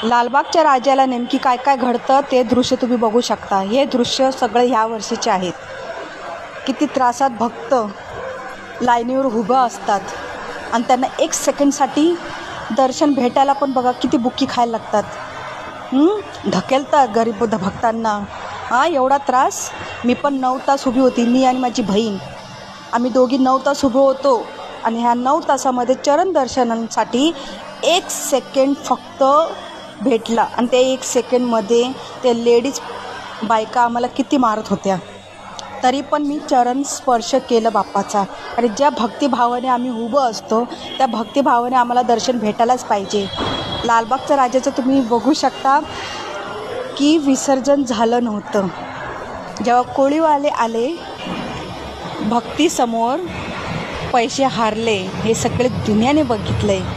लालबागच्या राजाला नेमकी काय काय घडतं ते दृश्य तुम्ही बघू शकता. हे दृश्य सगळे ह्या वर्षीचे आहेत. किती त्रासात भक्त लाईनीवर उभं असतात आणि त्यांना 1 सेकंडसाठी दर्शन भेटायला पण बघा किती बुक्की खायला लागतात. ढकेलतात गरीब भक्तांना. एवढा त्रास. मी पण 9 तास उभी होती, मी आणि माझी बहीण. आम्ही दोघी 9 तास उभे होतो आणि ह्या 9 तासामध्ये चरण दर्शनासाठी 1 सेकंड फक्त भेटला आणि त्या 1 सेकंडमध्ये ते लेडीज बायका आम्हाला किती मारत होत्या. तरी पण मी चरण स्पर्श केलं बाप्पाचा. आणि ज्या भक्तिभावाने आम्ही उभं असतो त्या भक्तिभावाने आम्हाला दर्शन भेटायलाच पाहिजे. लालबागच्या राजाचं तुम्ही बघू शकता की विसर्जन झालं नव्हतं. जेव्हा कोळीवाले आले भक्तीसमोर पैसे हारले, हे सगळे दुनियाने बघितलं आहे.